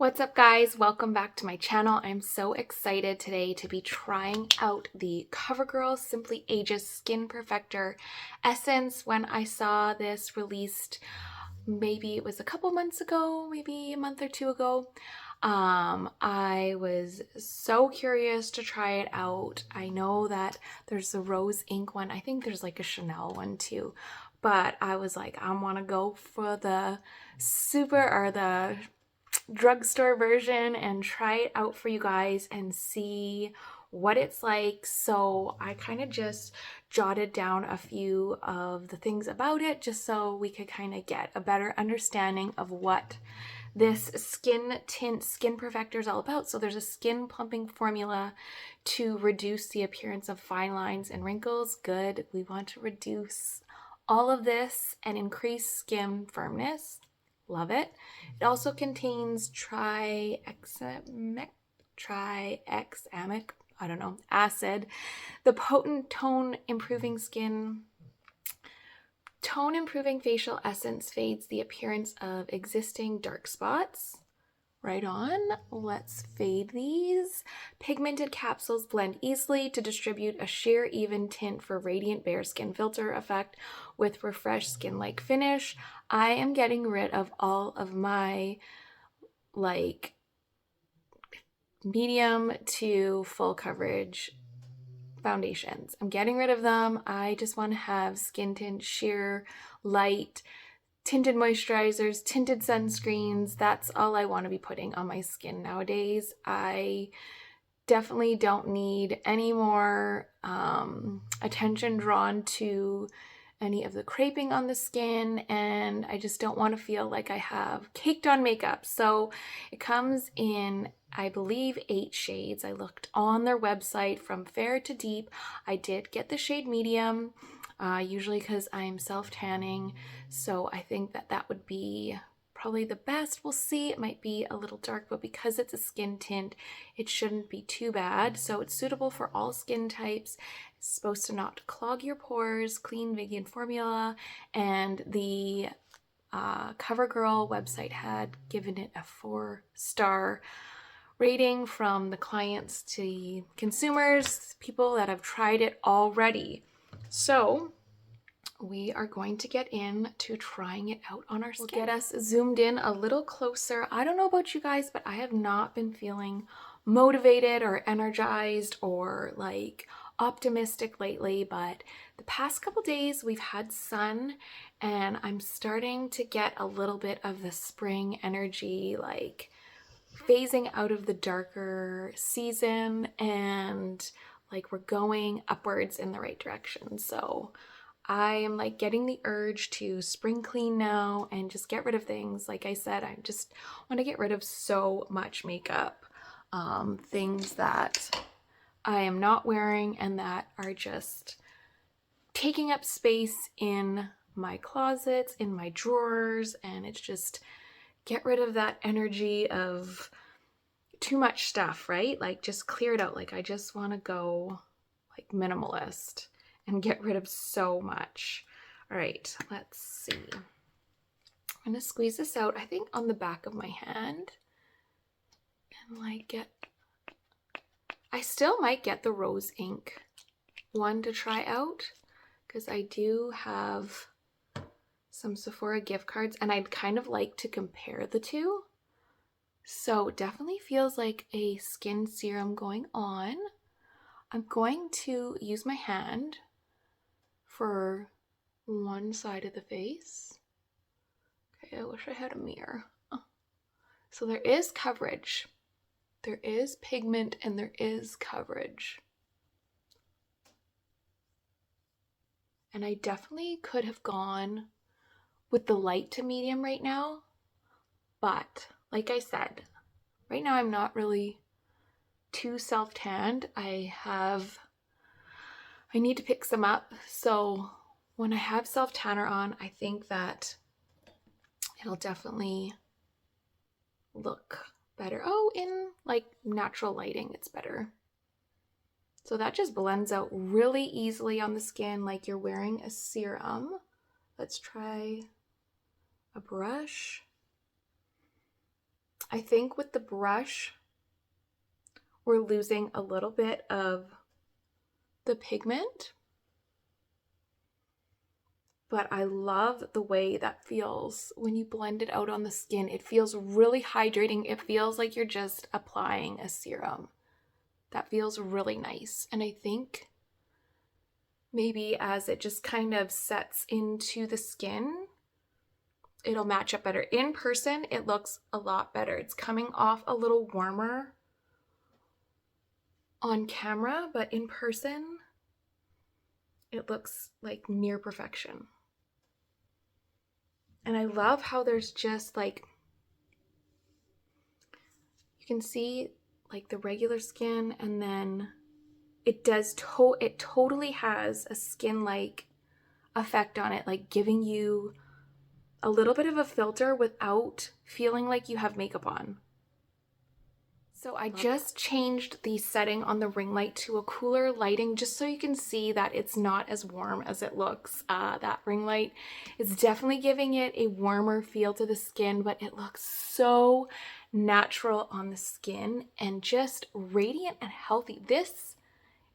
What's up guys? Welcome back to my channel. I'm so excited today to be trying out the Covergirl Simply Ageless Skin Perfector Essence. When I saw this released, maybe it was a couple months ago, maybe a month or two ago, I was so curious to try it out. I know that there's the rose ink one. I think there's like a Chanel one too, but I was like, I want to go for the the drugstore version and try it out for you guys and see what it's like. So I kind of just jotted down a few of the things about it just so we could kind of get a better understanding of what this skin tint skin perfector is all about. So there's a skin plumping formula to reduce the appearance of fine lines and wrinkles. Good. We want to reduce all of this and increase skin firmness. Love it. It also contains triexamic, acid, the potent tone improving facial essence fades the appearance of existing dark spots. Right on. Let's fade these. Pigmented capsules blend easily to distribute a sheer even tint for radiant bare skin filter effect with refreshed skin-like finish. I am getting rid of all of my medium to full coverage foundations. I'm getting rid of them. I just want to have skin tint, sheer, light, tinted moisturizers, tinted sunscreens. That's all I want to be putting on my skin nowadays. I definitely don't need any more attention drawn to any of the creping on the skin, and I just don't want to feel like I have caked on makeup. So it comes in, I believe, 8 shades. I looked on their website from fair to deep. I did get the shade medium, usually because I'm self-tanning, so I think that would be probably the best. We'll see. It might be a little dark, but because it's a skin tint, it shouldn't be too bad. So it's suitable for all skin types. It's supposed to not clog your pores, clean vegan formula, and the Covergirl website had given it a 4-star rating from the clients to the consumers, people that have tried it already. So we are going to get into trying it out on our skin. We'll get us zoomed in a little closer. I don't know about you guys, but I have not been feeling motivated or energized or like optimistic lately, but the past couple days we've had sun and I'm starting to get a little bit of the spring energy, like phasing out of the darker season, and like we're going upwards in the right direction. So I am like getting the urge to spring clean now and just get rid of things. Like I said, I just want to get rid of so much makeup, things that I am not wearing and that are just taking up space in my closets, in my drawers, and it's just get rid of that energy of too much stuff, right? Like just clear it out. Like I just want to go like minimalist and get rid of so much. All right, let's see. I'm gonna squeeze this out, I think on the back of my hand, and like I still might get the rose ink one to try out because I do have some Sephora gift cards and I'd kind of like to compare the two. So it definitely feels like a skin serum going on. I'm going to use my hand for one side of the face. Okay, I wish I had a mirror. So there is coverage. There is pigment and there is coverage. And I definitely could have gone with the light to medium right now. But like I said, right now I'm not really too self-tanned. I need to pick some up. So when I have self-tanner on, I think that it'll definitely look better. Oh, in like natural lighting, it's better. So that just blends out really easily on the skin like you're wearing a serum. Let's try a brush. I think with the brush, we're losing a little bit of the pigment, but I love the way that feels when you blend it out on the skin. It feels really hydrating. It feels like you're just applying a serum. That feels really nice. And I think maybe as it just kind of sets into the skin, it'll match up better. In person, it looks a lot better. It's coming off a little warmer on camera, but in person, it looks like near perfection. And I love how there's just like, you can see like the regular skin, and then it totally has a skin-like effect on it, like giving you a little bit of a filter without feeling like you have makeup on. So I just changed the setting on the ring light to a cooler lighting just so you can see that it's not as warm as it looks. That ring light is definitely giving it a warmer feel to the skin, but it looks so natural on the skin and just radiant and healthy. This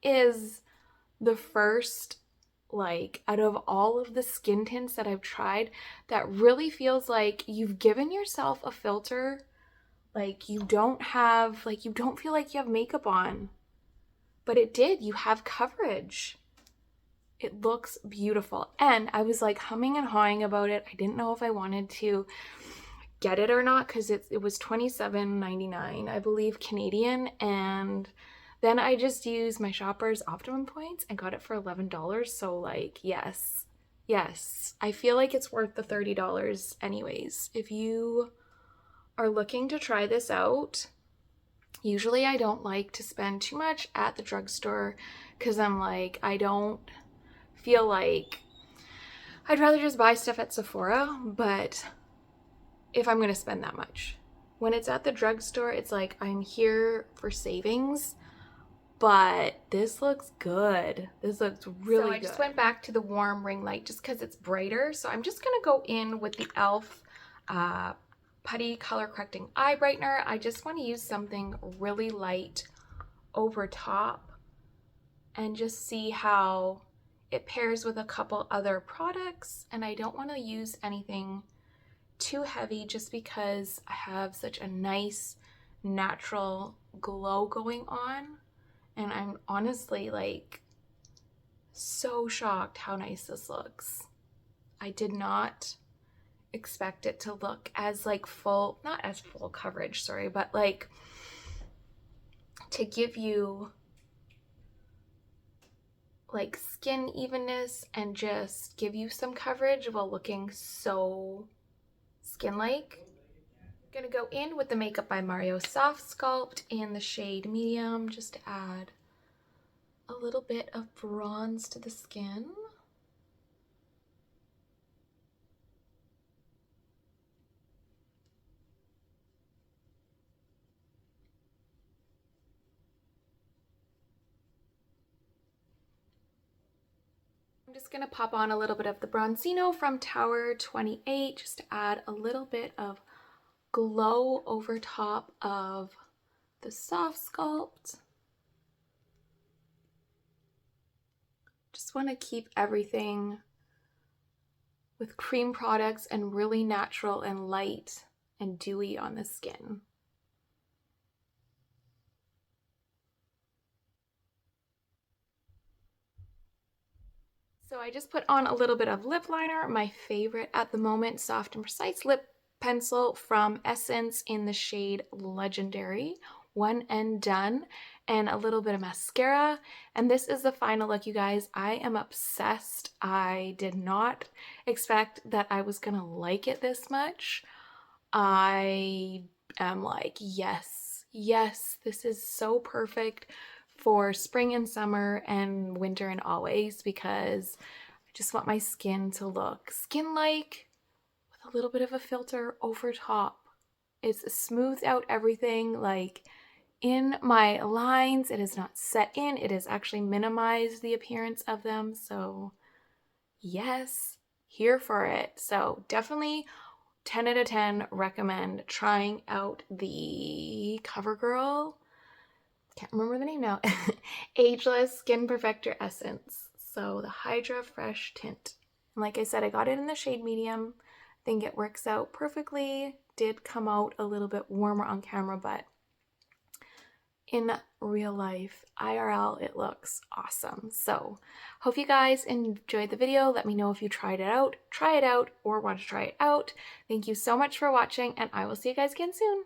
is the first, like, out of all of the skin tints that I've tried, that really feels like you've given yourself a filter. Like you don't feel like you have makeup on, but you have coverage. It looks beautiful. And I was like humming and hawing about it. I didn't know if I wanted to get it or not because it was $27.99, I believe, Canadian. And then I just used my Shoppers Optimum points and got it for $11. So like, yes, I feel like it's worth the $30 anyways. If you are looking to try this out, usually I don't like to spend too much at the drugstore because I'm like, I don't feel like, I'd rather just buy stuff at Sephora, but if I'm going to spend that much. When it's at the drugstore, it's like I'm here for savings, but this looks good. This looks really good. So I just went back to the warm ring light just because it's brighter. So I'm just going to go in with the e.l.f. Putty Color Correcting Eye Brightener. I just want to use something really light over top and just see how it pairs with a couple other products. And I don't want to use anything too heavy just because I have such a nice natural glow going on. And I'm honestly like so shocked how nice this looks. I did not expect it to look as like full, not as full coverage, sorry, but like to give you like skin evenness and just give you some coverage while looking so skin-like. I'm gonna go in with the Makeup by Mario Soft Sculpt in the shade medium just to add a little bit of bronze to the skin. I'm just gonna pop on a little bit of the Bronzino from Tower 28 just to add a little bit of glow over top of the soft sculpt. Just want to keep everything with cream products and really natural and light and dewy on the skin. So I just put on a little bit of lip liner, my favorite at the moment, Soft and Precise Lip Pencil from Essence in the shade Legendary. One and done, and a little bit of mascara. And this is the final look, you guys. I am obsessed. I did not expect that I was gonna like it this much. I am like, yes, this is so perfect for spring and summer and winter and always, because I just want my skin to look skin-like with a little bit of a filter over top. It's smoothed out everything, like in my lines. It is not set in. It has actually minimized the appearance of them. So yes, here for it. So definitely 10 out of 10 recommend trying out the Covergirl, can't remember the name now, Ageless Skin Perfector Essence. So the Hydra Fresh Tint. And like I said, I got it in the shade medium. I think it works out perfectly. Did come out a little bit warmer on camera, but in real life, IRL, it looks awesome. So hope you guys enjoyed the video. Let me know if you tried it out, try it out, or want to try it out. Thank you so much for watching, and I will see you guys again soon.